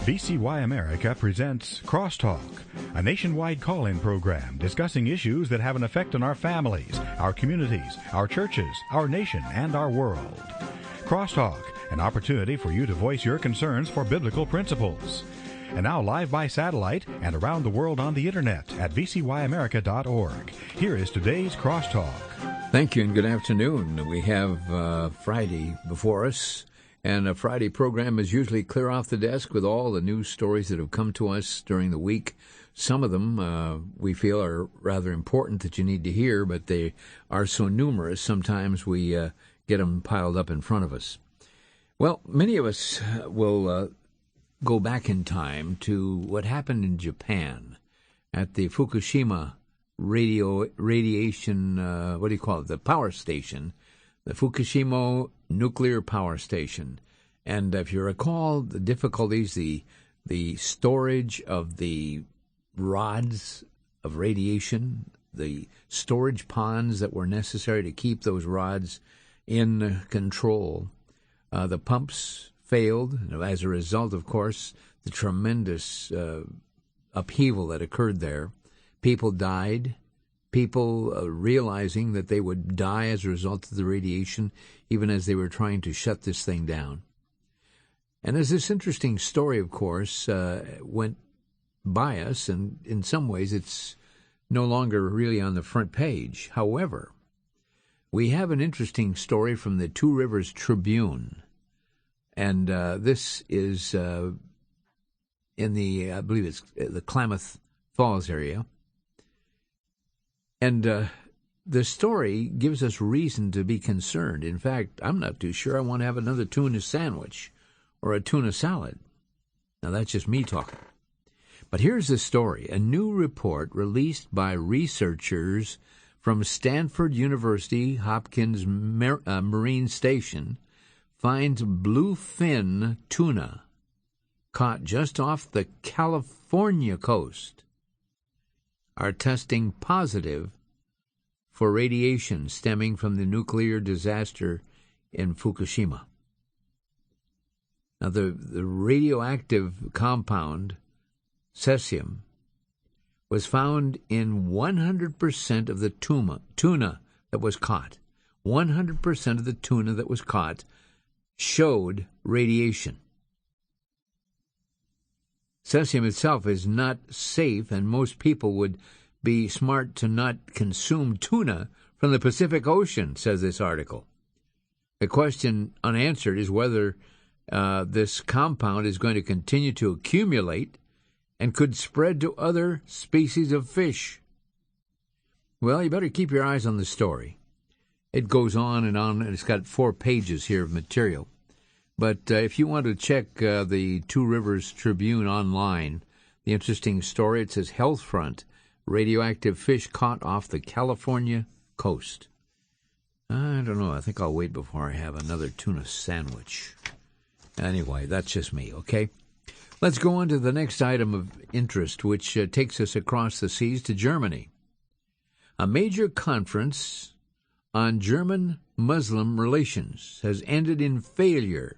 VCY America presents Crosstalk, a nationwide call-in program discussing issues that have an effect on our families, our communities, our churches, our nation, and our world. Crosstalk, an opportunity for you to voice your concerns for biblical principles. And now live by satellite and around the world on the internet at vcyamerica.org. Here is today's Crosstalk. Thank you and good afternoon. We have Friday before us. And a Friday program is usually clear off the desk with all the news stories that have come to us during the week. Some of them we feel are rather important that you need to hear, but they are so numerous, sometimes we get them piled up in front of us. Well, many of us will go back in time to what happened in Japan at the Fukushima radiation, the power station, the Fukushima nuclear power station. And if you recall the difficulties, the storage of the rods of radiation, the storage ponds that were necessary to keep those rods in control, the pumps failed. As a result, of course, the tremendous upheaval that occurred there. People died. People realizing that they would die as a result of the radiation, even as they were trying to shut this thing down. And as this interesting story, of course, went by us, and in some ways it's no longer really on the front page. However, we have an interesting story from the Two Rivers Tribune, and this is in the, I believe it's the Klamath Falls area. And the story gives us reason to be concerned. In fact, I'm not too sure I want to have another tuna sandwich or a tuna salad. Now, that's just me talking. But here's the story. A new report released by researchers from Stanford University Hopkins Marine Station finds bluefin tuna caught just off the California coast are testing positive for radiation stemming from the nuclear disaster in Fukushima. Now, the radioactive compound, cesium, was found in 100% of the tuna that was caught. 100% of the tuna that was caught showed radiation. Cesium itself is not safe, and most people would be smart to not consume tuna from the Pacific Ocean, says this article. The question unanswered is whether this compound is going to continue to accumulate and could spread to other species of fish. Well, you better keep your eyes on the story. It goes on, and it's got 4 pages here of material. But if you want to check the Two Rivers Tribune online, the interesting story, it says Health Front, radioactive fish caught off the California coast. I don't know. I think I'll wait before I have another tuna sandwich. Anyway, that's just me, okay? Let's go on to the next item of interest, which takes us across the seas to Germany. A major conference on German-Muslim relations has ended in failure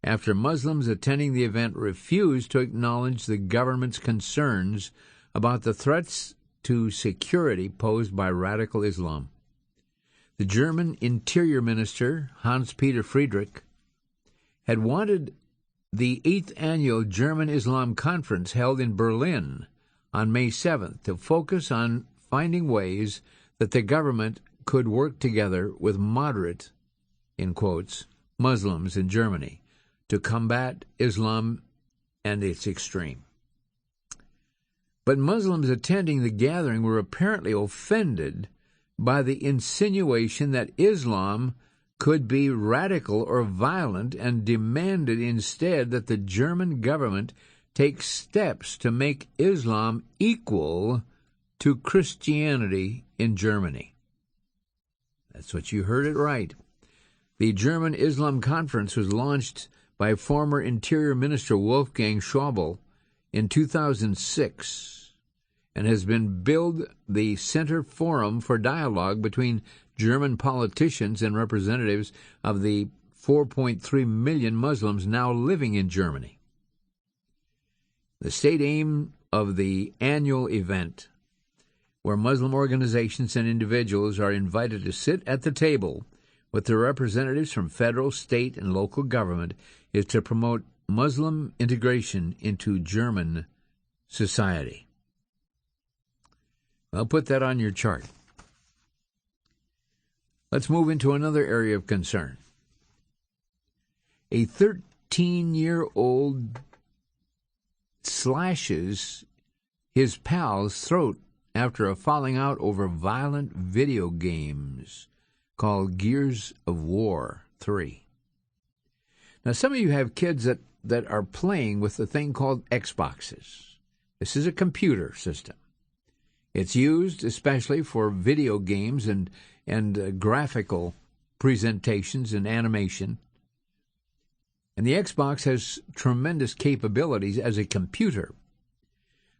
after Muslims attending the event refused to acknowledge the government's concerns about the threats to security posed by radical Islam. The German Interior Minister, Hans-Peter Friedrich, had wanted the 8th Annual German Islam Conference held in Berlin on May 7th to focus on finding ways that the government could work together with moderate, in quotes, Muslims in Germany to combat Islam and its extreme. But Muslims attending the gathering were apparently offended by the insinuation that Islam could be radical or violent and demanded instead that the German government take steps to make Islam equal to Christianity in Germany. That's what you heard it right. The German Islam Conference was launched by former Interior Minister Wolfgang Schäuble in 2006 and has been billed the center forum for dialogue between German politicians and representatives of the 4.3 million Muslims now living in Germany. The state aim of the annual event, where Muslim organizations and individuals are invited to sit at the table with their representatives from federal, state, and local government, is to promote Muslim integration into German society. I'll put that on your chart. Let's move into another area of concern. A 13-year-old slashes his pal's throat after a falling out over violent video games called Gears of War 3. Now, some of you have kids that are playing with a thing called Xboxes. This is a computer system. It's used especially for video games and graphical presentations and animation. And the Xbox has tremendous capabilities as a computer.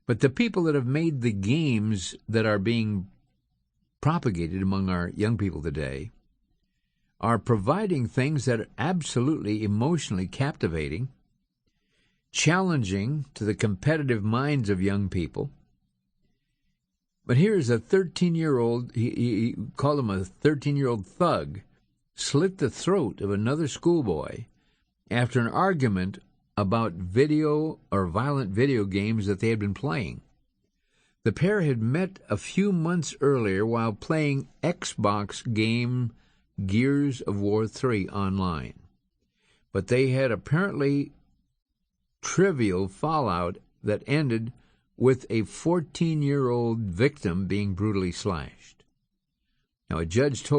But the people that have made the games that are being propagated among our young people today are providing things that are absolutely emotionally captivating, challenging to the competitive minds of young people. But here's a 13-year-old, he called him a 13-year-old thug, slit the throat of another schoolboy after an argument about video or violent video games that they had been playing. The pair had met a few months earlier while playing Xbox game Gears of War 3 online. But they had apparently trivial fallout that ended with a 14-year-old victim being brutally slashed. Now, the judge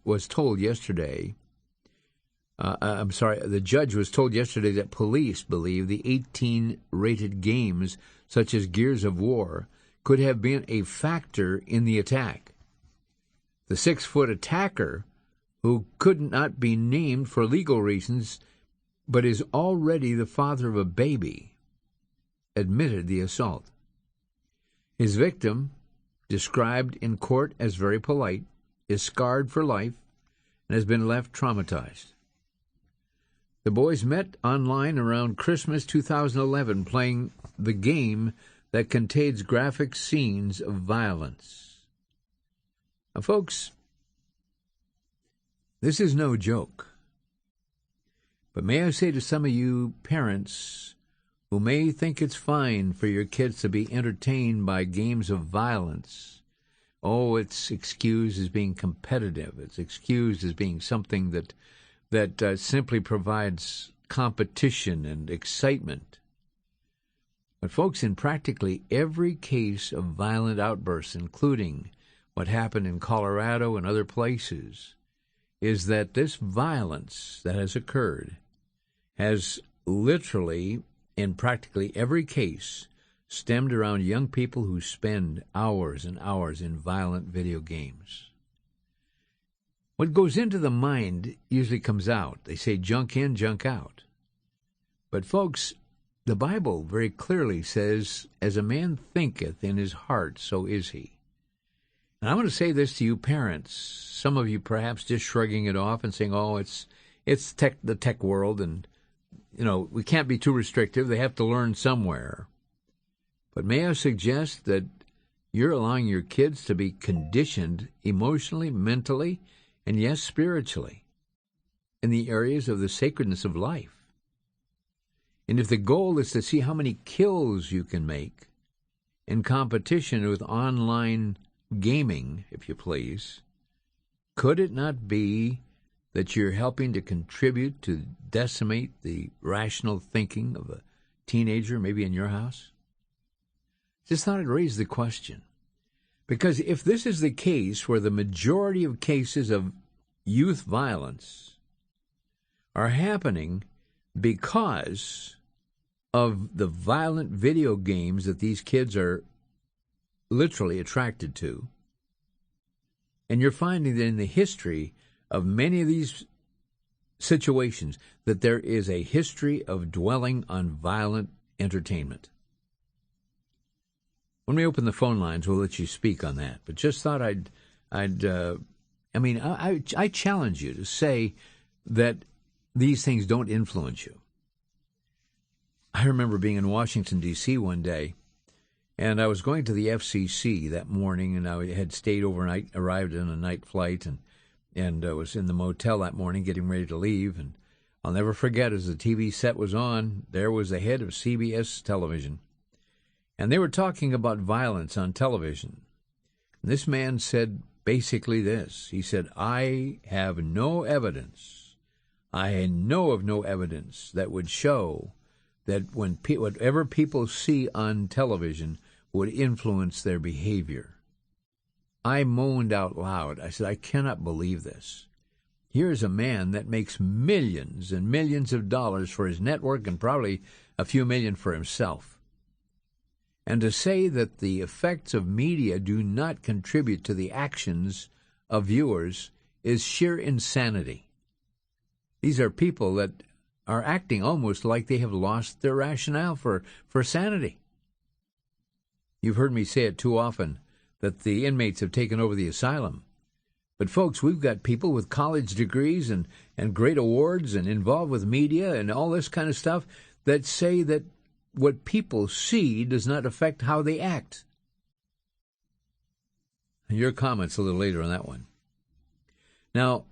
was told yesterday that police believe the 18-rated games, such as Gears of War, could have been a factor in the attack. The 6-foot attacker, who could not be named for legal reasons, but is already the father of a baby, admitted the assault. His victim, described in court as very polite, is scarred for life and has been left traumatized. The boys met online around Christmas 2011 playing the game that contains graphic scenes of violence. Now, folks, this is no joke. But may I say to some of you parents who may think it's fine for your kids to be entertained by games of violence, it's excused as being competitive. It's excused as being something that simply provides competition and excitement. But folks, in practically every case of violent outbursts, including what happened in Colorado and other places, is that this violence that has occurred has literally, in practically every case, stemmed around young people who spend hours and hours in violent video games. What goes into the mind usually comes out. They say junk in, junk out. But folks, the Bible very clearly says, as a man thinketh in his heart, so is he. And I want to say this to you parents, some of you perhaps just shrugging it off and saying, it's the tech world, and we can't be too restrictive. They have to learn somewhere. But may I suggest that you're allowing your kids to be conditioned emotionally, mentally, and yes, spiritually, in the areas of the sacredness of life. And if the goal is to see how many kills you can make in competition with online gaming, if you please, could it not be that you're helping to contribute to decimate the rational thinking of a teenager, maybe in your house? Just thought I'd raise the question. Because if this is the case where the majority of cases of youth violence are happening because of the violent video games that these kids are literally attracted to, and you're finding that in the history of many of these situations that there is a history of dwelling on violent entertainment. When we open the phone lines, we'll let you speak on that. But just thought I challenge you to say that these things don't influence you. I remember being in Washington, D.C. one day, and I was going to the FCC that morning, and I had stayed overnight, arrived on a night flight, and was in the motel that morning getting ready to leave. And I'll never forget, as the TV set was on, there was the head of CBS television, and they were talking about violence on television. And this man said basically this. He said, I have no evidence. I know of no evidence that would show that whatever people see on television would influence their behavior. I moaned out loud. I said, I cannot believe this. Here's a man that makes millions and millions of dollars for his network and probably a few million for himself. And to say that the effects of media do not contribute to the actions of viewers is sheer insanity. These are people that are acting almost like they have lost their rationale for sanity. You've heard me say it too often that the inmates have taken over the asylum. But folks, we've got people with college degrees and great awards and involved with media and all this kind of stuff that say that what people see does not affect how they act. And your comments a little later on that one. Now,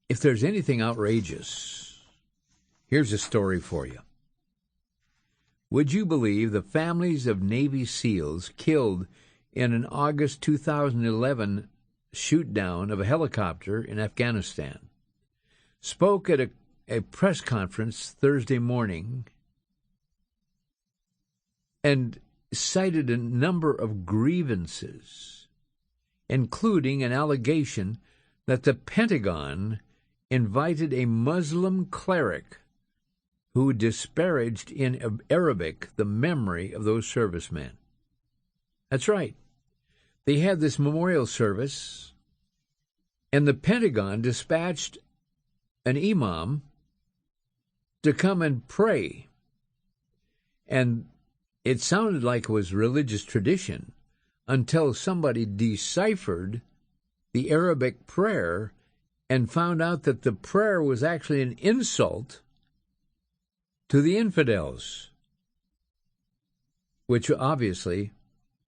if there's anything outrageous, here's a story for you. Would you believe the families of Navy SEALs killed in an August 2011 shoot-down of a helicopter in Afghanistan spoke at a press conference Thursday morning and cited a number of grievances, including an allegation that the Pentagon invited a Muslim cleric who disparaged in Arabic the memory of those servicemen. That's right. They had this memorial service, and the Pentagon dispatched an imam to come and pray. And it sounded like it was religious tradition until somebody deciphered the Arabic prayer and found out that the prayer was actually an insult to the infidels, which obviously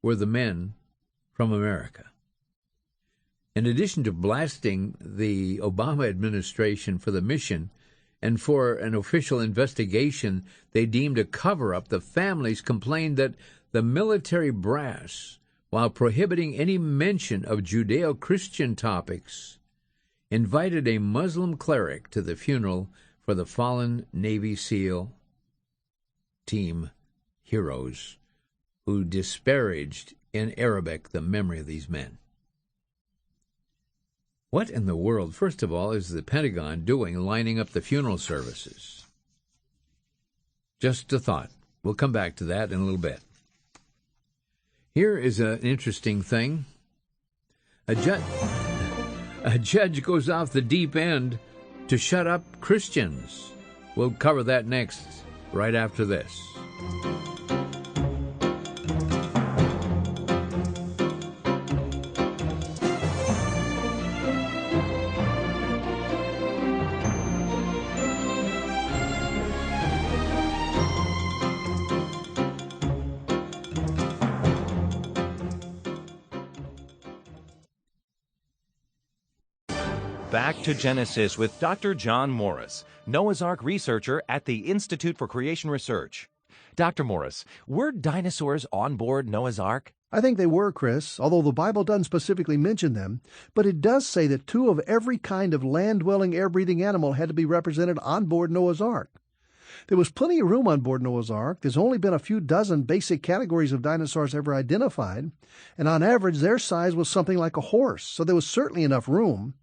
were the men from America. In addition to blasting the Obama administration for the mission and for an official investigation they deemed a cover-up, the families complained that the military brass, while prohibiting any mention of Judeo-Christian topics, invited a Muslim cleric to the funeral for the fallen Navy SEAL team heroes who disparaged in Arabic the memory of these men. What in the world, first of all, is the Pentagon doing lining up the funeral services? Just a thought. We'll come back to that in a little bit. Here is an interesting thing. A judge goes off the deep end to shut up Christians. We'll cover that next, right after this. Back to Genesis with Dr. John Morris, Noah's Ark researcher at the Institute for Creation Research. Dr. Morris, were dinosaurs on board Noah's Ark? I think they were, Chris, although the Bible doesn't specifically mention them. But it does say that 2 of every kind of land-dwelling, air-breathing animal had to be represented on board Noah's Ark. There was plenty of room on board Noah's Ark. There's only been a few dozen basic categories of dinosaurs ever identified, and on average their size was something like a horse, so there was certainly enough room.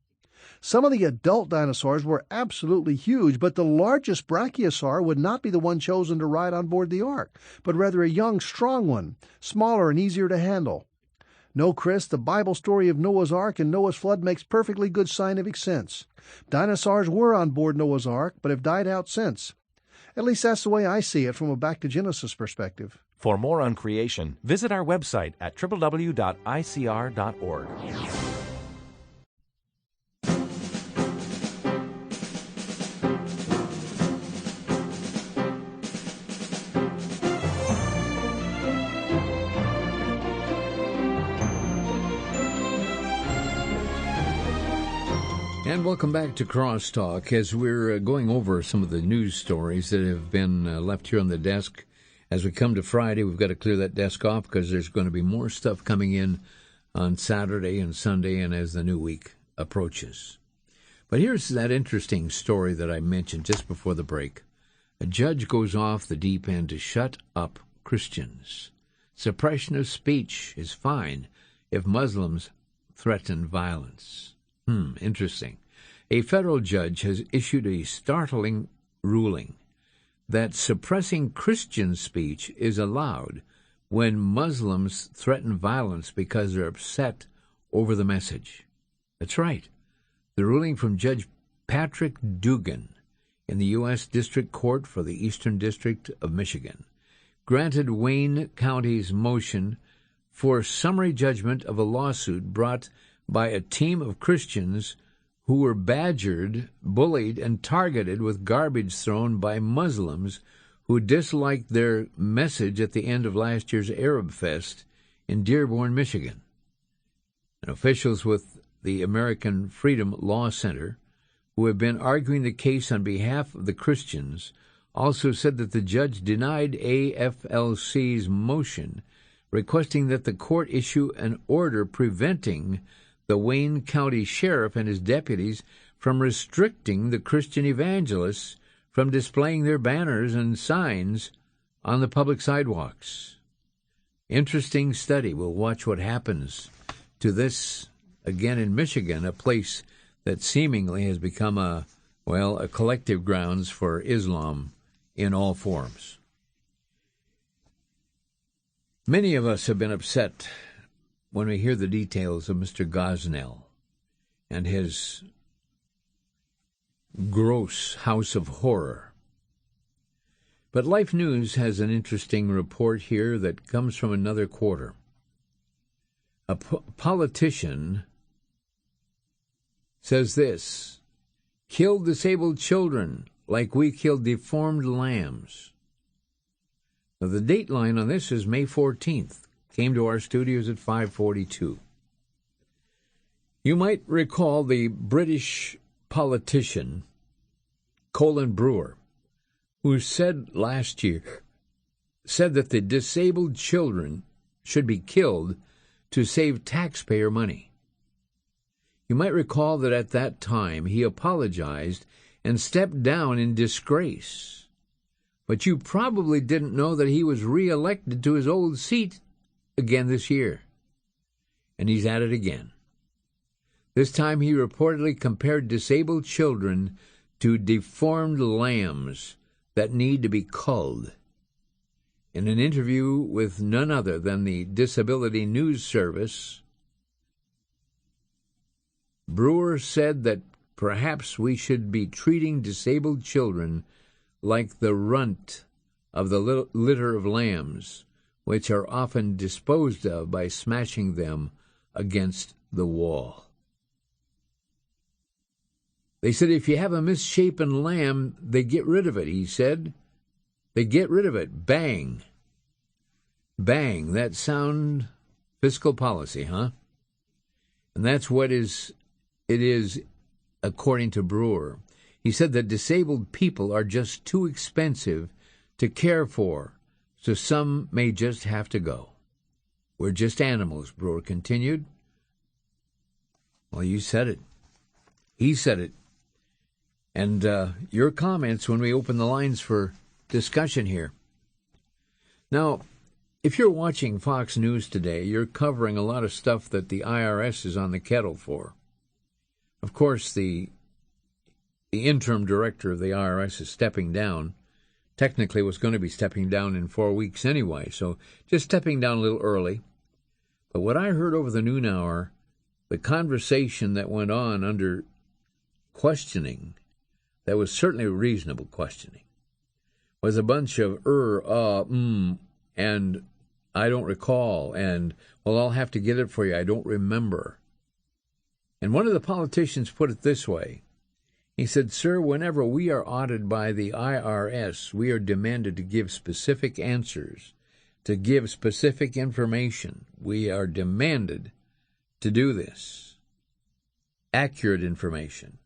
Some of the adult dinosaurs were absolutely huge, but the largest brachiosaur would not be the one chosen to ride on board the Ark, but rather a young, strong one, smaller and easier to handle. No, Chris, the Bible story of Noah's Ark and Noah's flood makes perfectly good scientific sense. Dinosaurs were on board Noah's Ark, but have died out since. At least that's the way I see it from a Back to Genesis perspective. For more on creation, visit our website at www.icr.org. And welcome back to Crosstalk as we're going over some of the news stories that have been left here on the desk. As we come to Friday, we've got to clear that desk off because there's going to be more stuff coming in on Saturday and Sunday and as the new week approaches. But here's that interesting story that I mentioned just before the break. A judge goes off the deep end to shut up Christians. Suppression of speech is fine if Muslims threaten violence. Interesting. A federal judge has issued a startling ruling that suppressing Christian speech is allowed when Muslims threaten violence because they're upset over the message. That's right. The ruling from Judge Patrick Dugan in the U.S. District Court for the Eastern District of Michigan granted Wayne County's motion for summary judgment of a lawsuit brought by a team of Christians who were badgered, bullied, and targeted with garbage thrown by Muslims who disliked their message at the end of last year's Arab Fest in Dearborn, Michigan. And officials with the American Freedom Law Center, who have been arguing the case on behalf of the Christians, also said that the judge denied AFLC's motion requesting that the court issue an order preventing the Wayne County Sheriff and his deputies from restricting the Christian evangelists from displaying their banners and signs on the public sidewalks. Interesting study. We'll watch what happens to this, again in Michigan, a place that seemingly has become a collective grounds for Islam in all forms. Many of us have been upset when we hear the details of Mr. Gosnell and his gross house of horror. But Life News has an interesting report here that comes from another quarter. A politician says this: kill disabled children like we killed deformed lambs. Now, the date line on this is May 14th. Came to our studios at 5:42. You might recall the British politician Colin Brewer, who said last year that the disabled children should be killed to save taxpayer money. You might recall that at that time he apologized and stepped down in disgrace. But you probably didn't know that he was re-elected to his old seat again this year. And he's at it again. This time he reportedly compared disabled children to deformed lambs that need to be culled. In an interview with none other than the Disability News Service, Brewer said that perhaps we should be treating disabled children like the runt of the litter of lambs, which are often disposed of by smashing them against the wall. They said if you have a misshapen lamb, they get rid of it, he said. They get rid of it. Bang. Bang. That sound fiscal policy, huh? And that's what it is, according to Brewer. He said that disabled people are just too expensive to care for, so some may just have to go. We're just animals, Brewer continued. Well, you said it. He said it. And your comments when we open the lines for discussion here. Now, if you're watching Fox News today, you're covering a lot of stuff that the IRS is on the kettle for. Of course, the interim director of the IRS is stepping down. Technically was going to be stepping down in 4 weeks anyway, so just stepping down a little early. But what I heard over the noon hour, the conversation that went on under questioning, that was certainly reasonable questioning, was a bunch of and I don't recall, and, well, I'll have to get it for you, I don't remember. And one of the politicians put it this way. He said, sir, whenever we are audited by the IRS, we are demanded to give specific answers, to give specific information. We are demanded to do this. Accurate information.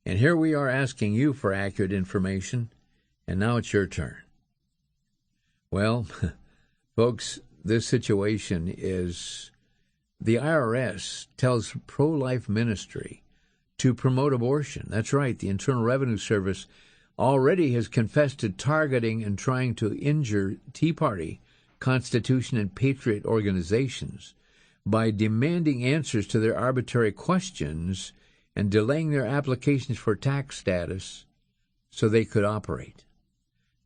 And here we are asking you for accurate information, and now it's your turn. Well, folks, this situation is the IRS tells pro-life ministry to promote abortion. That's right, the Internal Revenue Service already has confessed to targeting and trying to injure Tea Party, Constitution, and Patriot organizations by demanding answers to their arbitrary questions and delaying their applications for tax status so they could operate.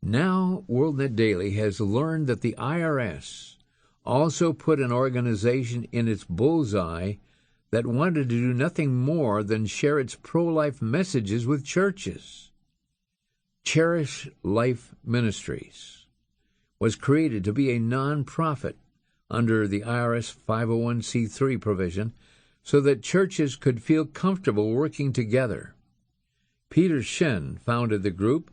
Now, WorldNet Daily has learned that the IRS also put an organization in its bullseye that wanted to do nothing more than share its pro-life messages with churches. Cherish Life Ministries was created to be a non-profit under the IRS 501c3 provision so that churches could feel comfortable working together. Peter Shen founded the group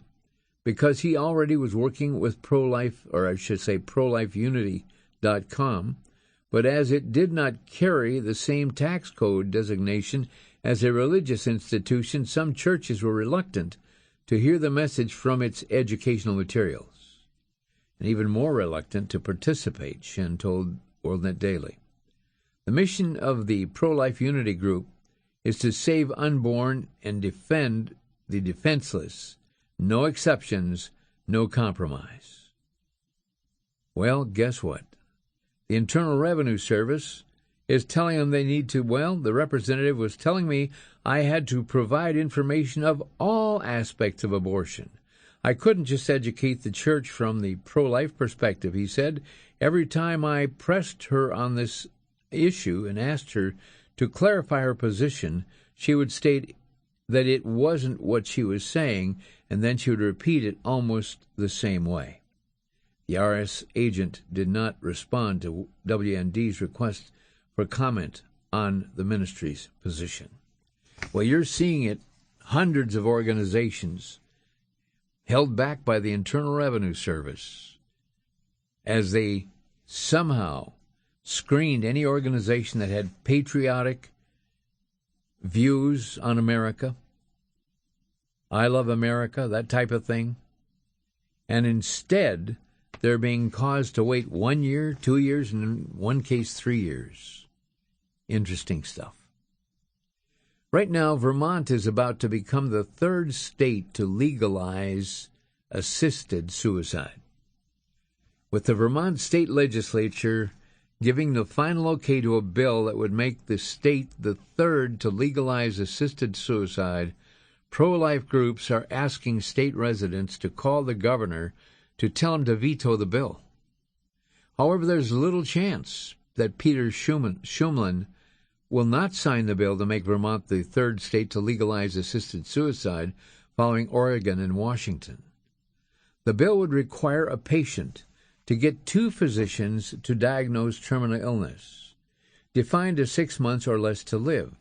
because he already was working with pro-life, or I should say prolifeunity.com, but as it did not carry the same tax code designation as a religious institution, some churches were reluctant to hear the message from its educational materials, and even more reluctant to participate, Shen told WorldNet Daily. The mission of the Pro-Life Unity Group is to save unborn and defend the defenseless. No exceptions, no compromise. Well, guess what? The Internal Revenue Service is telling them they need to, the representative was telling me I had to provide information of all aspects of abortion. I couldn't just educate the church from the pro-life perspective, he said. Every time I pressed her on this issue and asked her to clarify her position, she would state that it wasn't what she was saying, and then she would repeat it almost the same way. The IRS agent did not respond to WND's request for comment on the ministry's position. Well, you're seeing it, hundreds of organizations held back by the Internal Revenue Service as they somehow screened any organization that had patriotic views on America, I love America, that type of thing, and instead they're being caused to wait 1 year, 2 years, and in one case 3 years. Interesting stuff. Right now, Vermont is about to become the third state to legalize assisted suicide, with the Vermont state legislature giving the final okay to a bill that would make the state the third to legalize assisted suicide. Pro-life groups are asking state residents to call the governor to tell him to veto the bill. However, there's little chance that Peter Shumlin will not sign the bill to make Vermont the third state to legalize assisted suicide, following Oregon and Washington. The bill would require a patient to get 2 physicians to diagnose terminal illness, defined as 6 months or less to live.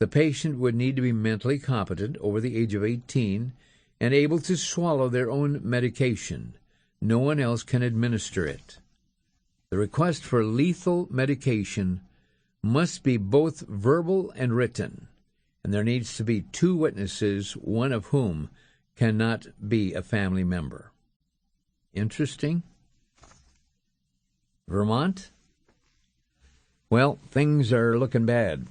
The patient would need to be mentally competent, over the age of 18, and able to swallow their own medication. No one else can administer it. The request for lethal medication must be both verbal and written, and there needs to be 2 witnesses, one of whom cannot be a family member. Interesting. Vermont? Well, things are looking bad.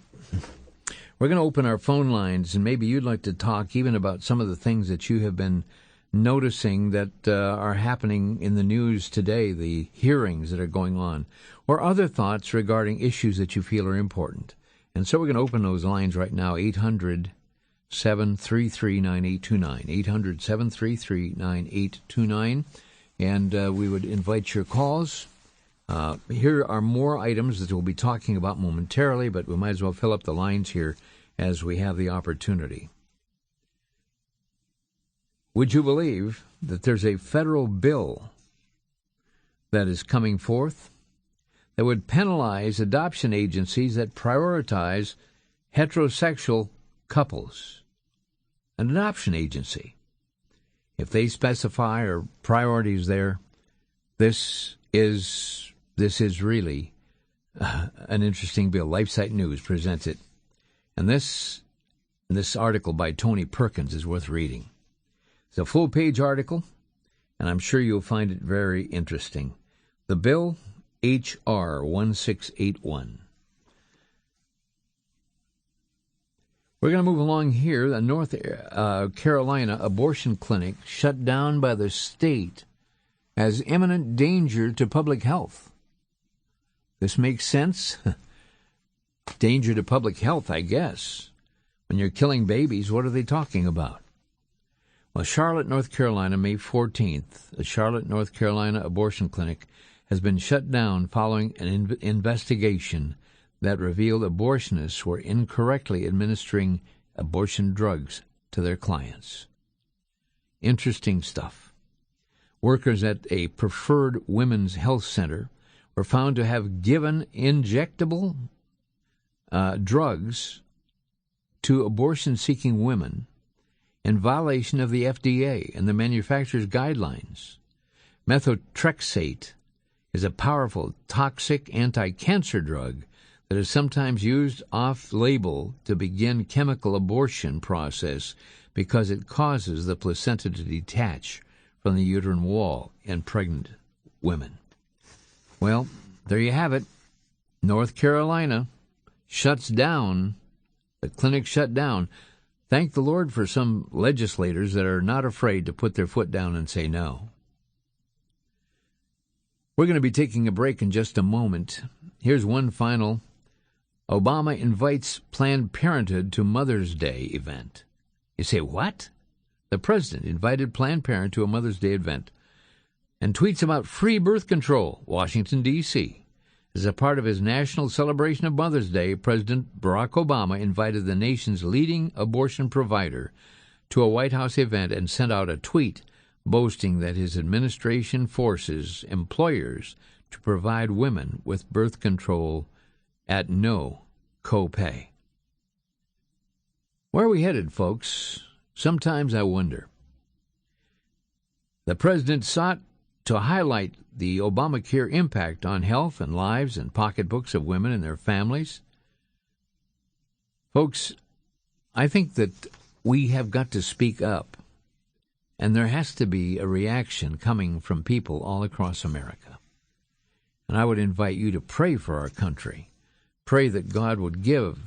We're going to open our phone lines, and maybe you'd like to talk even about some of the things that you have been noticing that are happening in the news today, the hearings that are going on, or other thoughts regarding issues that you feel are important. And so we're going to open those lines right now, 800-733-9829, 800-733-9829, and we would invite your calls. Here are more items that we'll be talking about momentarily, but we might as well fill up the lines here as we have the opportunity. Would you believe that there's a federal bill that is coming forth that would penalize adoption agencies that prioritize heterosexual couples? An adoption agency, if they specify or priorities there, this is really an interesting bill. LifeSite News presents it. And this This article by Tony Perkins is worth reading. It's a full-page article, and I'm sure you'll find it very interesting. The bill, H.R. 1681. We're going to move along here. The North Carolina abortion clinic shut down by the state as imminent danger to public health. This makes sense. Danger to public health, I guess. When you're killing babies, what are they talking about? Well, Charlotte, North Carolina, May 14th, the Charlotte, North Carolina abortion clinic has been shut down following an investigation that revealed abortionists were incorrectly administering abortion drugs to their clients. Interesting stuff. Workers at a Preferred Women's Health Center were found to have given injectable drugs to abortion-seeking women in violation of the FDA and the manufacturer's guidelines. Methotrexate is a powerful, toxic anti-cancer drug that is sometimes used off-label to begin chemical abortion process because it causes the placenta to detach from the uterine wall in pregnant women. Well, there you have it. North Carolina shuts down. The clinic shut down. Thank the Lord for some legislators that are not afraid to put their foot down and say no. We're going to be taking a break in just a moment. Here's one final. Obama invites Planned Parenthood to Mother's Day event. You say, what? The president invited Planned Parenthood to a Mother's Day event and tweets about free birth control, Washington, D.C. As a part of his national celebration of Mother's Day, President Barack Obama invited the nation's leading abortion provider to a White House event and sent out a tweet boasting that his administration forces employers to provide women with birth control at no copay. Where are we headed, folks? Sometimes I wonder. The president sought to highlight the Obamacare impact on health and lives and pocketbooks of women and their families. Folks, I think that we have got to speak up, and there has to be a reaction coming from people all across America. And I would invite you to pray for our country. Pray that God would give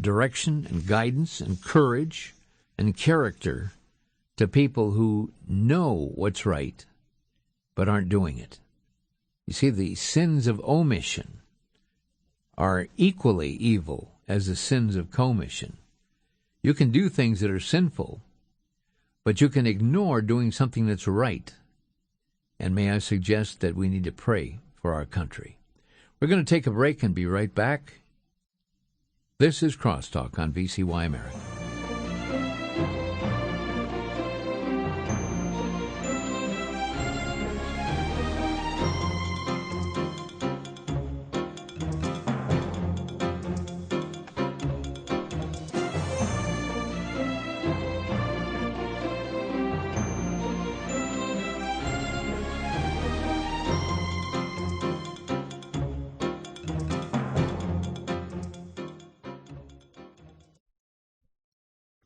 direction and guidance and courage and character to people who know what's right but aren't doing it. You see, the sins of omission are equally evil as the sins of commission. You can do things that are sinful, but you can ignore doing something that's right. And may I suggest that we need to pray for our country. We're going to take a break and be right back. This is Crosstalk on VCY America.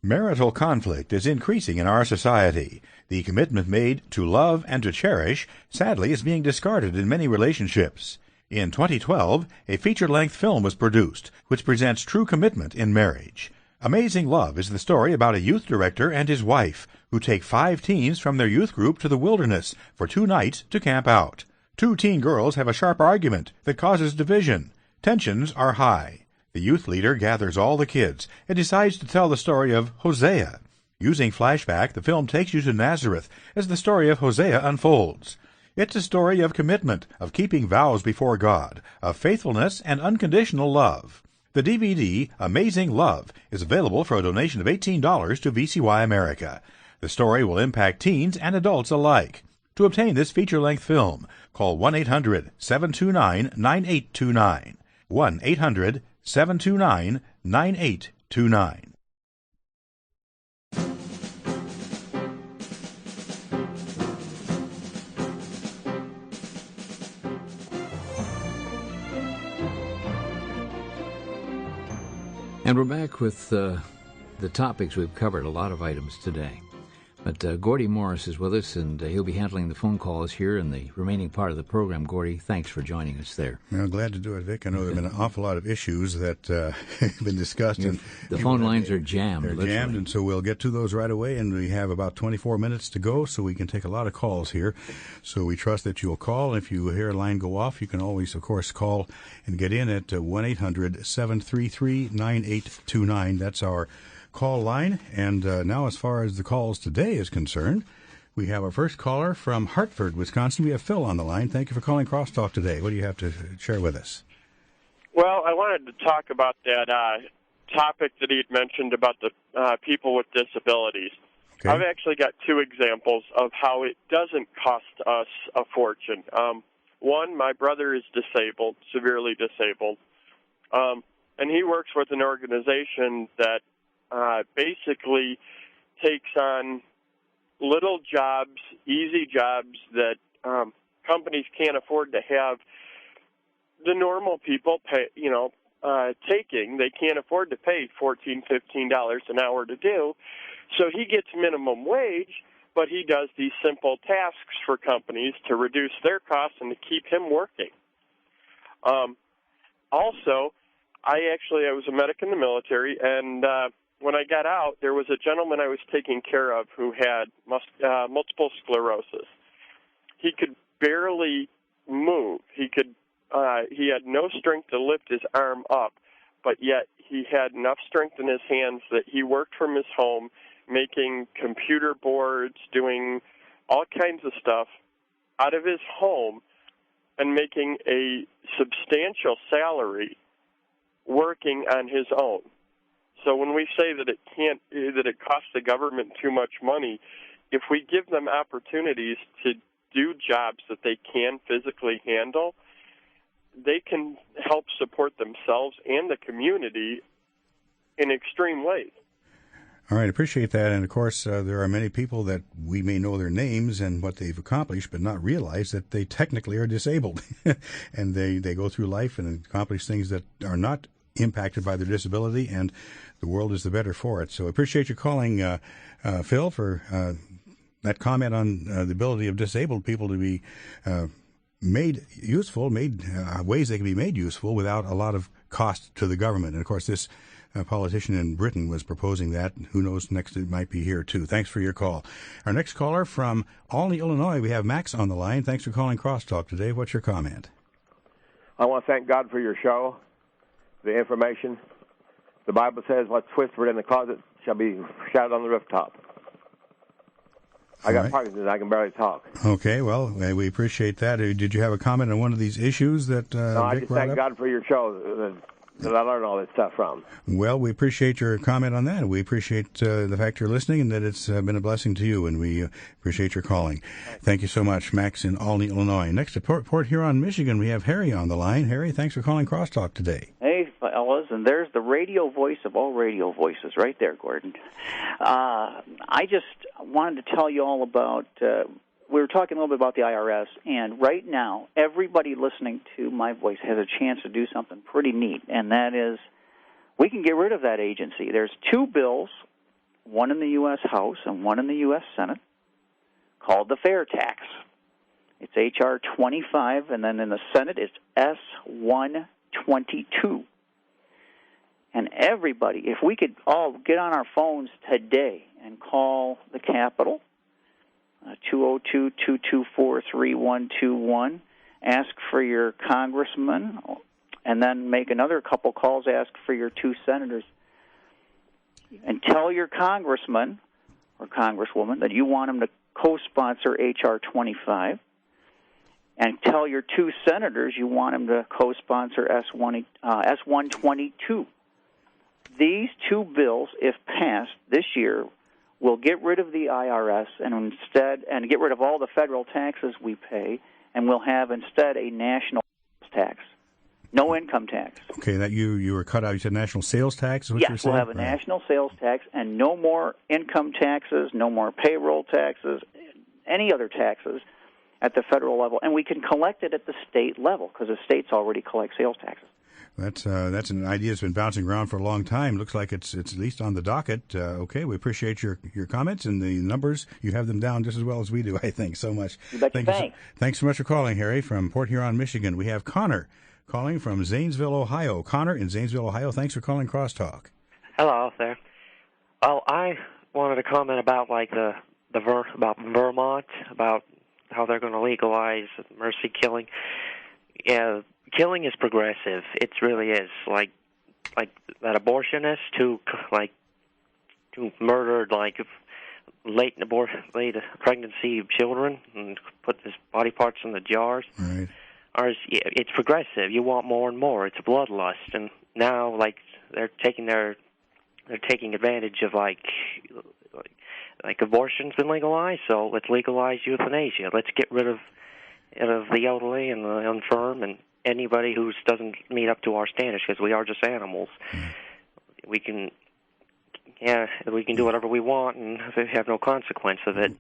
Marital conflict is increasing in our society. The commitment made to love and to cherish, sadly, is being discarded in many relationships. In 2012, a feature-length film was produced, which presents true commitment in marriage. Amazing Love is the story about a youth director and his wife, who take 5 teens from their youth group to the wilderness for 2 nights to camp out. 2 teen girls have a sharp argument that causes division. Tensions are high. The youth leader gathers all the kids and decides to tell the story of Hosea. Using flashback, the film takes you to Nazareth as the story of Hosea unfolds. It's a story of commitment, of keeping vows before God, of faithfulness and unconditional love. The DVD, Amazing Love, is available for a donation of $18 to VCY America. The story will impact teens and adults alike. To obtain this feature-length film, call 1-800-729-9829. 1-800-729-9829. And we're back with the topics. We've covered a lot of items today. But Gordy Morris is with us, and he'll be handling the phone calls here in the remaining part of the program. Gordy, thanks for joining us there. Well, glad to do it, Vic. I know there have been an awful lot of issues that have been discussed. And the phone lines are jammed. They're literally jammed, and so we'll get to those right away. And we have about 24 minutes to go, so we can take a lot of calls here. So we trust that you'll call. And if you hear a line go off, you can always, of course, call and get in at 1-800-733-9829. That's our call line. And now, as far as the calls today is concerned, we have our first caller from Hartford, Wisconsin. We have Phil on the line. Thank you for calling Crosstalk today. What do you have to share with us? Well, I wanted to talk about that topic that he had mentioned about the people with disabilities. Okay. I've actually got two examples of how it doesn't cost us a fortune. One, my brother is disabled, severely disabled, and he works with an organization that basically takes on little jobs, easy jobs that companies can't afford to have the normal people pay, taking. They can't afford to pay $14, $15 an hour to do. So he gets minimum wage, but he does these simple tasks for companies to reduce their costs and to keep him working. Also, I was a medic in the military, and when I got out, there was a gentleman I was taking care of who had multiple sclerosis. He could barely move. He had no strength to lift his arm up, but yet he had enough strength in his hands that he worked from his home, making computer boards, doing all kinds of stuff out of his home, and making a substantial salary working on his own. So when we say that it costs the government too much money, if we give them opportunities to do jobs that they can physically handle, they can help support themselves and the community in extreme ways. All right, appreciate that. And, of course, there are many people that we may know their names and what they've accomplished, but not realize that they technically are disabled. And they go through life and accomplish things that are not impacted by their disability, and the world is the better for it. So I appreciate you calling, Phil, for that comment on the ability of disabled people to be made useful, ways they can be made useful without a lot of cost to the government. And, of course, this politician in Britain was proposing that. Who knows, next it might be here, too. Thanks for your call. Our next caller from Olney, Illinois, we have Max on the line. Thanks for calling Crosstalk today. What's your comment? I want to thank God for your show, the information. The Bible says what's whispered in the closet shall be shouted on the rooftop. I got Parkinson's. I can barely talk. Okay, well, we appreciate that. Did you have a comment on one of these issues that No, I Vic just brought thank up? God for your show that I learned all this stuff from. Well, we appreciate your comment on that. We appreciate the fact you're listening and that it's been a blessing to you, and we appreciate your calling. Thank you so much, Max in Olney, Illinois. Next to Port Huron, Michigan, we have Harry on the line. Harry, thanks for calling Crosstalk today. Hey, fellas, and there's the radio voice of all radio voices right there, Gordon. I just wanted to tell you all about, we were talking a little bit about the IRS, and right now, everybody listening to my voice has a chance to do something pretty neat, and that is we can get rid of that agency. There's two bills, one in the U.S. House and one in the U.S. Senate, called the fair tax. It's H.R. 25, and then in the Senate it's S-122. And everybody, if we could all get on our phones today and call the Capitol, 202-224-3121, ask for your congressman, and then make another couple calls, ask for your two senators, and tell your congressman or congresswoman that you want them to co-sponsor H.R. 25, and tell your two senators you want them to co-sponsor S-122. These two bills, if passed this year, will get rid of the IRS and get rid of all the federal taxes we pay, and we'll have instead a national tax, no income tax. Okay, that you were cut out. You said national sales tax is what you're saying? Yes, we'll have a national sales tax and no more income taxes, no more payroll taxes, any other taxes at the federal level, and we can collect it at the state level because the states already collect sales taxes. That's an idea that's been bouncing around for a long time. Looks like it's at least on the docket. Okay, we appreciate your comments and the numbers. You have them down just as well as we do, I think, so much. Thanks so much for calling, Harry, from Port Huron, Michigan. We have Connor calling from Zanesville, Ohio. Connor in Zanesville, Ohio, thanks for calling Crosstalk. Hello there. Oh, I wanted to comment about about Vermont, about how they're going to legalize mercy killing. Yeah, killing is progressive. It really is. Like that abortionist who murdered late pregnancy children and put his body parts in the jars. Right. It's progressive. You want more and more. It's a bloodlust, and now they're taking advantage of abortion's been legalized, so let's legalize euthanasia. Let's get rid of the elderly and the infirm and anybody who doesn't meet up to our standards, because we are just animals. We can do whatever we want and have no consequence of it.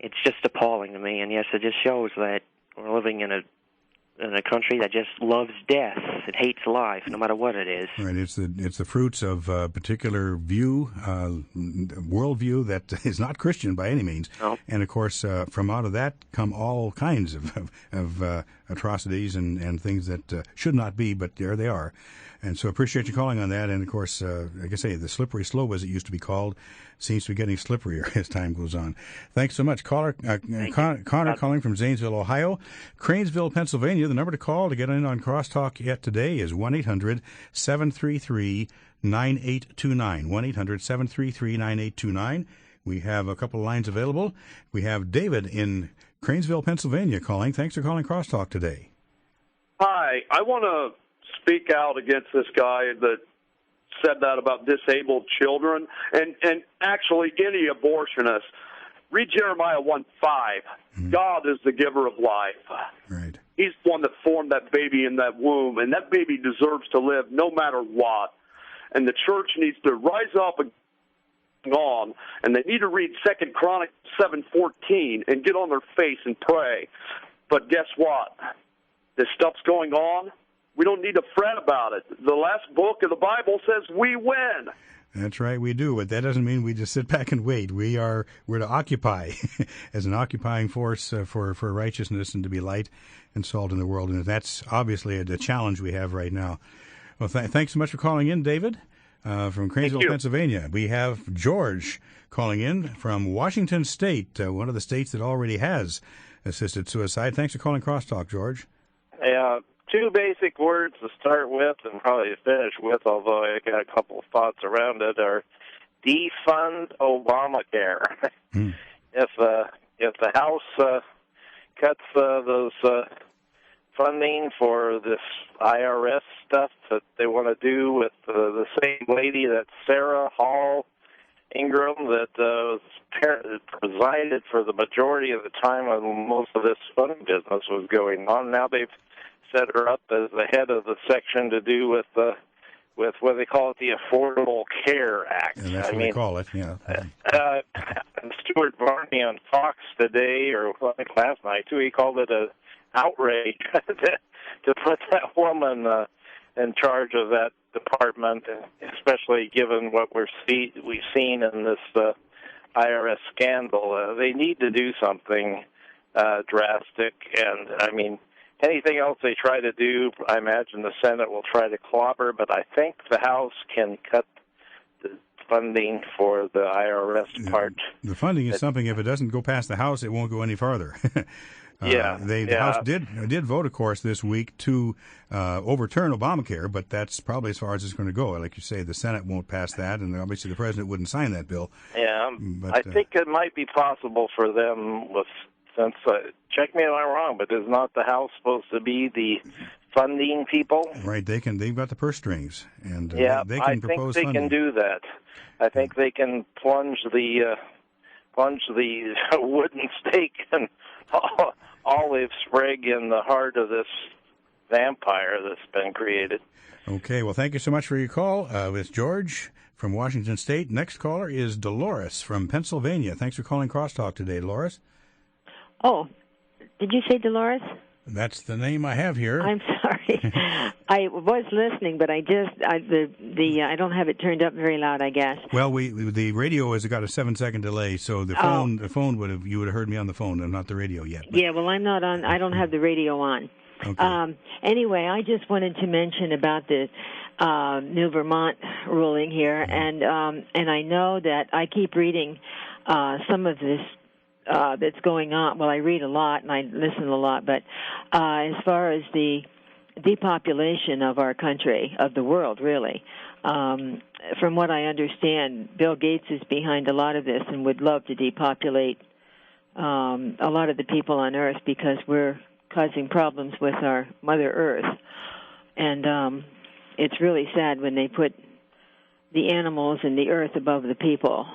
It's just appalling to me, and yes, it just shows that we're living in a country that just loves death. It hates life, no matter what it is. Right. It's the fruits of a particular worldview that is not Christian by any means. No. And of course, from out of that come all kinds of atrocities and things that should not be, but there they are. And so appreciate you calling on that. And of course, like I say, the slippery slope, as it used to be called, seems to be getting slipperier as time goes on. Thanks so much. Connor calling from Zanesville, Ohio. Cranesville, Pennsylvania. The number to call to get in on Crosstalk yet today is 1-800-733-9829. 1-800-733-9829. We have a couple of lines available. We have David in Cranesville, Pennsylvania calling. Thanks for calling Crosstalk today. Hi. I want to speak out against this guy that said that about disabled children and actually any abortionist. Read Jeremiah 1:5. God is the giver of life. Right. He's the one that formed that baby in that womb, and that baby deserves to live no matter what. And the church needs to rise up and on, and they need to read 2 Chronicles 7:14 and get on their face and pray. But guess what? This stuff's going on. We don't need to fret about it. The last book of the Bible says we win. That's right, we do. But that doesn't mean we just sit back and wait. We're to occupy as an occupying force for righteousness and to be light and salt in the world. And that's obviously the challenge we have right now. Well, thanks so much for calling in, David, from Cranesville, Pennsylvania. We have George calling in from Washington State, one of the states that already has assisted suicide. Thanks for calling Crosstalk, George. Yeah. Two basic words to start with and probably to finish with, although I got a couple of thoughts around it, are defund Obamacare. If the House cuts those funding for this IRS stuff that they want to do with the same lady, that Sarah Hall Ingram, that presided for the majority of the time when most of this funding business was going on. Now they've set her up as the head of the section to do with what they call it, the Affordable Care Act. And that's what they call it, yeah. Stuart Varney on Fox today, or I think last night too, he called it an outrage to put that woman in charge of that department, especially given what we've seen in this IRS scandal. They need to do something drastic, and I mean, anything else they try to do, I imagine the Senate will try to clobber, but I think the House can cut the funding for the IRS part. The funding is something, if it doesn't go past the House, it won't go any farther. The House did vote, of course, this week to overturn Obamacare, but that's probably as far as it's going to go. Like you say, the Senate won't pass that, and obviously the President wouldn't sign that bill. Yeah, but, I think it might be possible for them since, check me if I'm wrong, but is not the House supposed to be the funding people? Right, they've got the purse strings, and they can I propose think they funding. can do that. I think they can plunge the wooden stake and olive sprig in the heart of this vampire that's been created. Okay, well, thank you so much for your call. With George from Washington State. Next caller is Dolores from Pennsylvania. Thanks for calling Crosstalk today, Dolores. Oh, did you say Dolores? That's the name I have here. I'm sorry. I was listening, but I don't have it turned up very loud, I guess. Well, the radio has got a 7-second delay, so the phone you would have heard me on the phone, and not the radio yet. But. Yeah, well, I'm not on. I don't have the radio on. Okay. Anyway, I just wanted to mention about the new Vermont ruling here, and I know that I keep reading some of this that's going on. Well, I read a lot and I listen a lot, but as far as the depopulation of our country, of the world, really, from what I understand, Bill Gates is behind a lot of this and would love to depopulate a lot of the people on Earth because we're causing problems with our Mother Earth. And it's really sad when they put the animals and the earth above the people.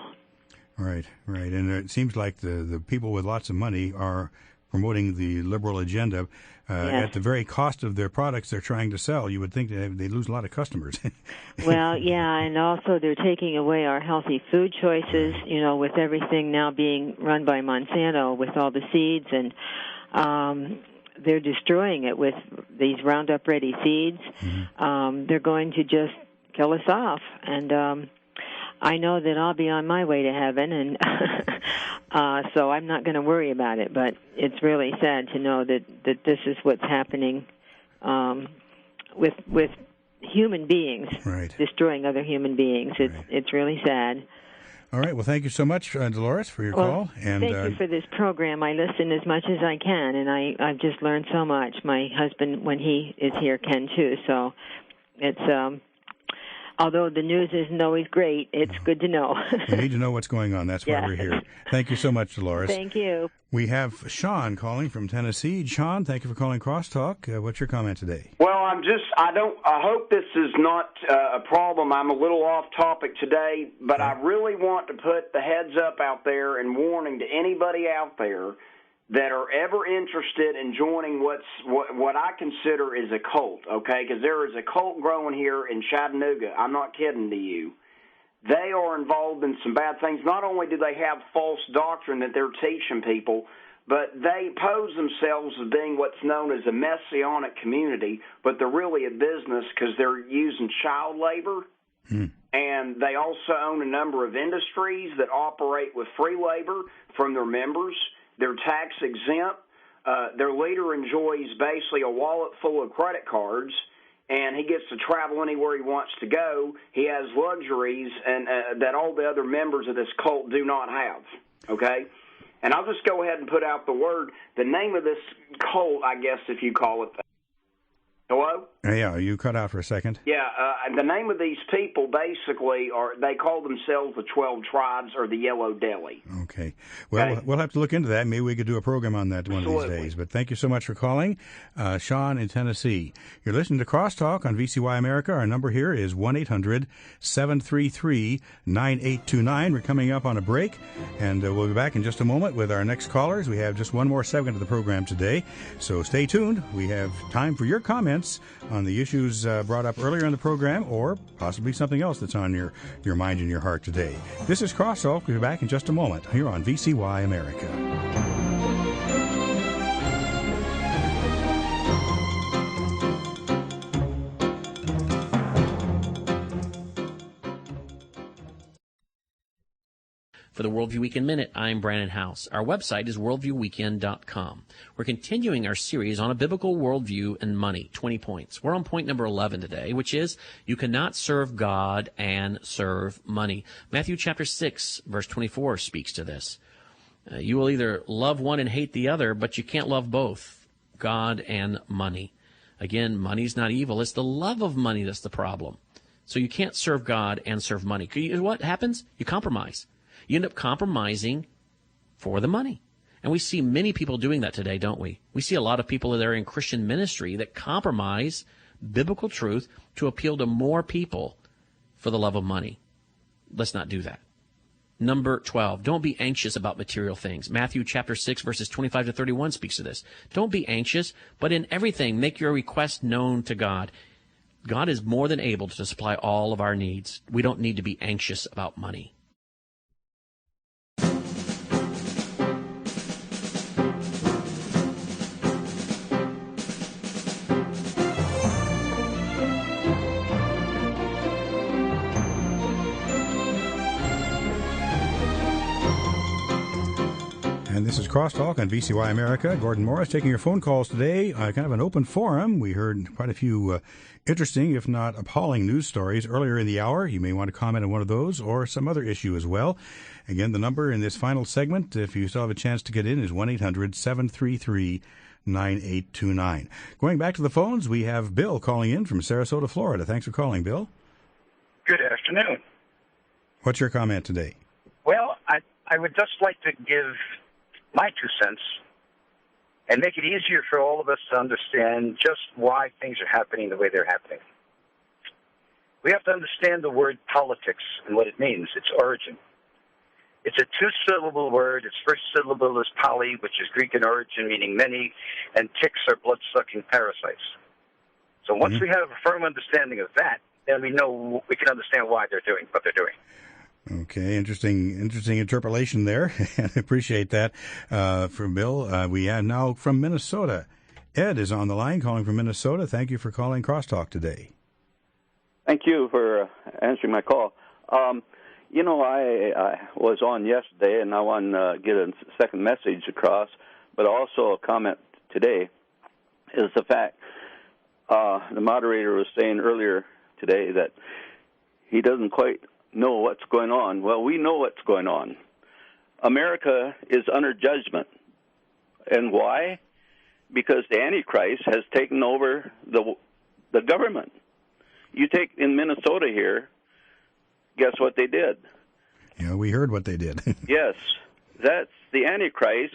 Right. And it seems like the people with lots of money are promoting the liberal agenda Yes. at the very cost of their products they're trying to sell. You would think they lose a lot of customers. Well, yeah, and also they're taking away our healthy food choices, with everything now being run by Monsanto with all the seeds, and they're destroying it with these Roundup-ready seeds. Mm-hmm. They're going to just kill us off, and I know that I'll be on my way to heaven, and so I'm not going to worry about it. But it's really sad to know that this is what's happening with human beings, right. Destroying other human beings. It's really sad. All right. Well, thank you so much, Dolores, for your call. And thank you for this program. I listen as much as I can, and I've just learned so much. My husband, when he is here, can too. So it's although the news isn't always great, it's good to know. We need to know what's going on. That's why we're here. Thank you so much, Dolores. Thank you. We have Sean calling from Tennessee. Sean, thank you for calling Crosstalk. What's your comment today? Well, I hope this is not a problem. I'm a little off topic today, but I really want to put the heads up out there and warning to anybody out there that are ever interested in joining what I consider is a cult, okay? Because there is a cult growing here in Chattanooga. I'm not kidding to you. They are involved in some bad things. Not only do they have false doctrine that they're teaching people, but they pose themselves as being what's known as a messianic community, but they're really a business because they're using child labor. And they also own a number of industries that operate with free labor from their members. They're tax exempt. Their leader enjoys basically a wallet full of credit cards, and he gets to travel anywhere he wants to go. He has luxuries and that all the other members of this cult do not have, okay? And I'll just go ahead and put out the word. The name of this cult, I guess, if you call it that. Hello? Yeah, you cut out for a second. Yeah, the name of these people basically they call themselves the 12 Tribes or the Yellow Deli. Okay. Well, we'll have to look into that. Maybe we could do a program on that one of these days. But thank you so much for calling. Sean in Tennessee. You're listening to Crosstalk on VCY America. Our number here is 1-800-733-9829. We're coming up on a break, and we'll be back in just a moment with our next callers. We have just one more segment of the program today, so stay tuned. We have time for your comments on the issues brought up earlier in the program, or possibly something else that's on your mind and your heart today. This is Crosstalk. We'll be back in just a moment here on VCY America. For the Worldview Weekend Minute, I'm Brandon House. Our website is worldviewweekend.com. We're continuing our series on a biblical worldview and money, 20 points. We're on point number 11 today, which is you cannot serve God and serve money. Matthew chapter 6, verse 24 speaks to this. You will either love one and hate the other, but you can't love both, God and money. Again, money's not evil. It's the love of money that's the problem. So you can't serve God and serve money. What happens? You compromise. You end up compromising for the money. And we see many people doing that today, don't we? We see a lot of people that are in Christian ministry that compromise biblical truth to appeal to more people for the love of money. Let's not do that. Number 12, don't be anxious about material things. Matthew chapter 6, verses 25 to 31 speaks to this. Don't be anxious, but in everything make your request known to God. God is more than able to supply all of our needs. We don't need to be anxious about money. And this is Crosstalk on VCY America. Gordon Morris taking your phone calls today. Kind of an open forum. We heard quite a few interesting, if not appalling, news stories earlier in the hour. You may want to comment on one of those or some other issue as well. Again, the number in this final segment, if you still have a chance to get in, is 1-800-733-9829. Going back to the phones, we have Bill calling in from Sarasota, Florida. Thanks for calling, Bill. Good afternoon. What's your comment today? Well, I would just like to give my 2 cents and make it easier for all of us to understand just why things are happening the way they're happening. We have to understand the word politics and what it means, its origin. It's a 2-syllable word. Its first syllable is poly, which is Greek in origin, meaning many, and ticks are blood-sucking parasites. So once we have a firm understanding of that, then we can understand why they're doing what they're doing. Okay, interesting interpolation there. I appreciate that from Bill. We have now from Minnesota. Ed is on the line calling from Minnesota. Thank you for calling Crosstalk today. Thank you for answering my call. I was on yesterday, and I want to get a second message across, but also a comment today is the fact the moderator was saying earlier today that he doesn't quite know what's going on. Well, we know what's going on. America is under judgment. And why? Because the Antichrist has taken over the government. You take in Minnesota here, guess what they did? Yeah, we heard what they did. Yes, that's the Antichrist.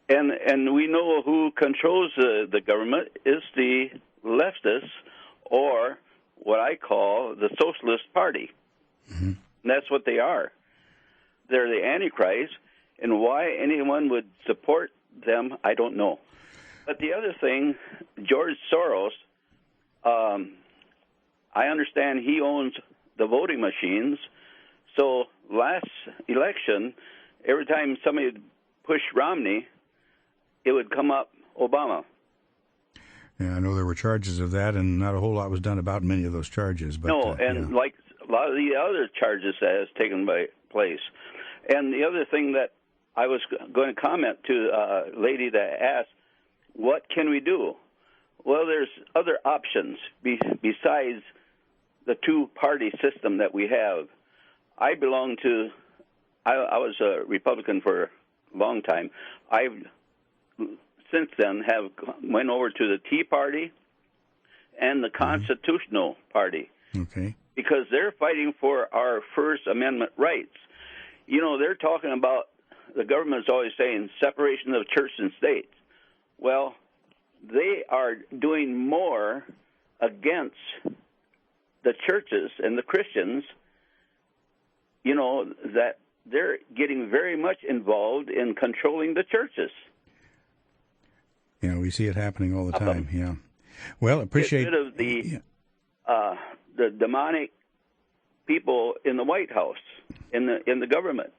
And we know who controls the government is the leftists, or what I call the Socialist Party. Mm-hmm. And that's what they are. They're the Antichrist, and why anyone would support them, I don't know. But the other thing, George Soros, I understand he owns the voting machines. So last election, every time somebody would push Romney, it would come up Obama. Yeah, I know there were charges of that, and not a whole lot was done about many of those charges. But, like a lot of the other charges that has taken place. And the other thing that I was going to comment to a lady that asked, what can we do? Well, there's other options besides the two-party system that we have. I was a Republican for a long time. I've since then have went over to the Tea Party and the Constitutional Party. Okay. Because they're fighting for our First Amendment rights. They're talking about, the government's always saying separation of church and state. Well, they are doing more against the churches and the Christians, that they're getting very much involved in controlling the churches. We see it happening all the time, yeah. Well, appreciate... Get rid of the demonic people in the White House, in the government.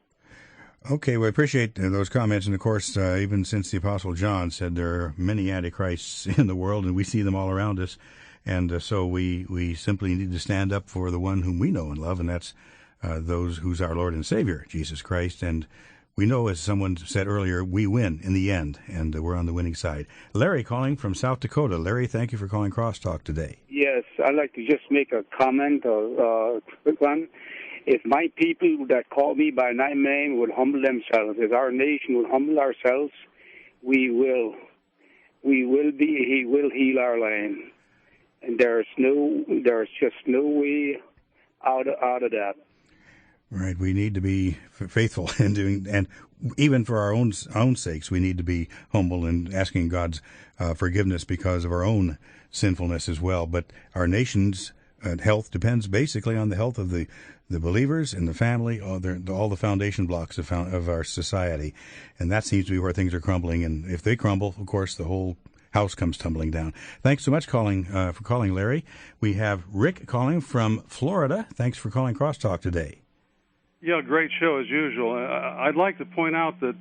Okay, we appreciate those comments. And, of course, even since the Apostle John said there are many antichrists in the world, and we see them all around us. And so we simply need to stand up for the one whom we know and love, and that's those who's our Lord and Savior, Jesus Christ. And we know, as someone said earlier, we win in the end, and we're on the winning side. Larry calling from South Dakota. Larry, thank you for calling Crosstalk today. Yes, I'd like to just make a comment, a quick one. If my people that call me by my name would humble themselves, if our nation would humble ourselves, he will heal our land. And there's just no way out of that. Right, we need to be faithful in doing, and even for our own sakes, we need to be humble and asking God's forgiveness because of our own sinfulness as well. But our nation's health depends basically on the health of the believers and the family, all the foundation blocks of our society, and that seems to be where things are crumbling. And if they crumble, of course, the whole house comes tumbling down. Thanks so much for calling, Larry. We have Rick calling from Florida. Thanks for calling Crosstalk today. Yeah, great show as usual. I'd like to point out that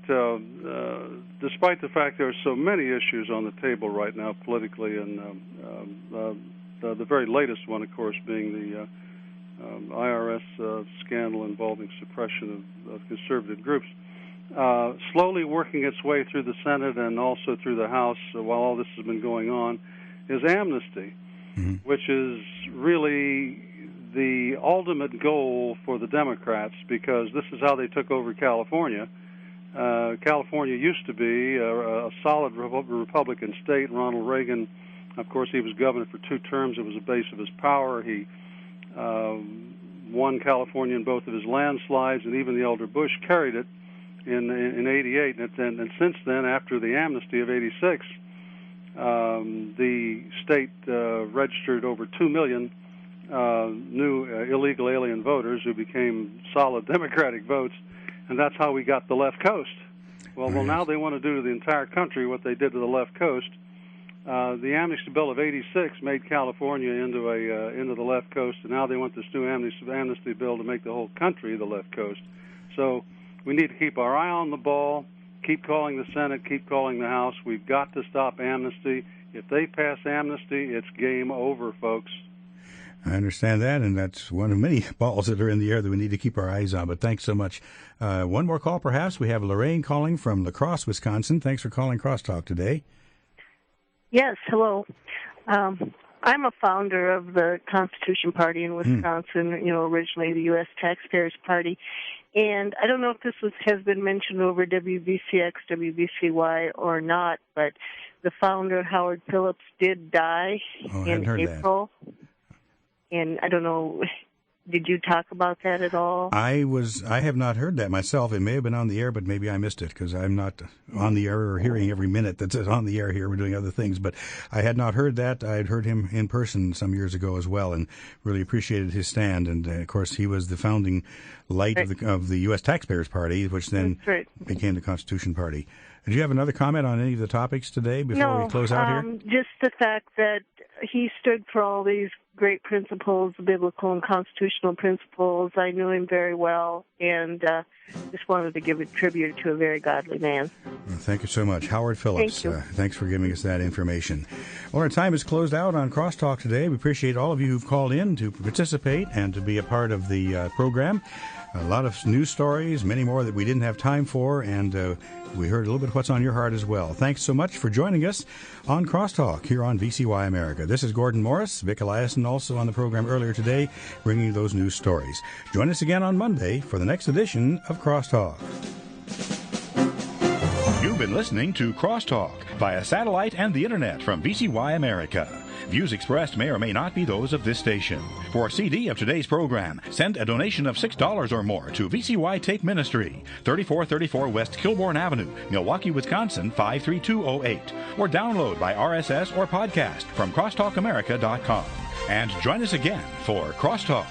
despite the fact there are so many issues on the table right now politically, and the very latest one, of course, being the IRS scandal involving suppression of conservative groups, slowly working its way through the Senate and also through the House while all this has been going on, is amnesty, which is really the ultimate goal for the Democrats, because this is how they took over California. California used to be a solid Republican state. Ronald Reagan, of course, he was governor for 2 terms. It was the base of his power. He won California in both of his landslides, and even the elder Bush carried it in 88. And since then, after the amnesty of 86, the state registered over 2 million new illegal alien voters who became solid Democratic votes, and that's how we got the left coast. Well, now they want to do to the entire country what they did to the left coast. The amnesty bill of '86 made California into the left coast, and now they want this new amnesty bill to make the whole country the left coast. So we need to keep our eye on the ball, keep calling the Senate, keep calling the House. We've got to stop amnesty. If they pass amnesty, it's game over, folks. I understand that, and that's one of many balls that are in the air that we need to keep our eyes on. But thanks so much. One more call, perhaps. We have Lorraine calling from La Crosse, Wisconsin. Thanks for calling Crosstalk today. Yes, hello. I'm a founder of the Constitution Party in Wisconsin, originally the U.S. Taxpayers Party. And I don't know if this has been mentioned over WVCX, WVCY or not, but the founder, Howard Phillips, did die in April. And I don't know, did you talk about that at all? I have not heard that myself. It may have been on the air, but maybe I missed it because I'm not on the air or hearing every minute that's on the air here. We're doing other things, but I had not heard that. I had heard him in person some years ago as well, and really appreciated his stand. And of course, he was the founding light of the U.S. Taxpayers Party, which then became the Constitution Party. Did you have another comment on any of the topics today before we close out here? Just the fact that he stood for all these great principles, biblical and constitutional principles. I knew him very well, and just wanted to give a tribute to a very godly man. Well, thank you so much. Howard Phillips, Thank you. Thanks for giving us that information. Well, our time is closed out on Crosstalk today. We appreciate all of you who've called in to participate and to be a part of the program. A lot of news stories, many more that we didn't have time for, and we heard a little bit of what's on your heart as well. Thanks so much for joining us on Crosstalk here on VCY America. This is Gordon Morris, Vic Eliason also on the program earlier today, bringing you those news stories. Join us again on Monday for the next edition of Crosstalk. You've been listening to Crosstalk via satellite and the Internet from VCY America. Views expressed may or may not be those of this station. For a CD of today's program, send a donation of $6 or more to VCY Tape Ministry, 3434 West Kilbourne Avenue, Milwaukee, Wisconsin, 53208, or download by RSS or podcast from crosstalkamerica.com. And join us again for Crosstalk.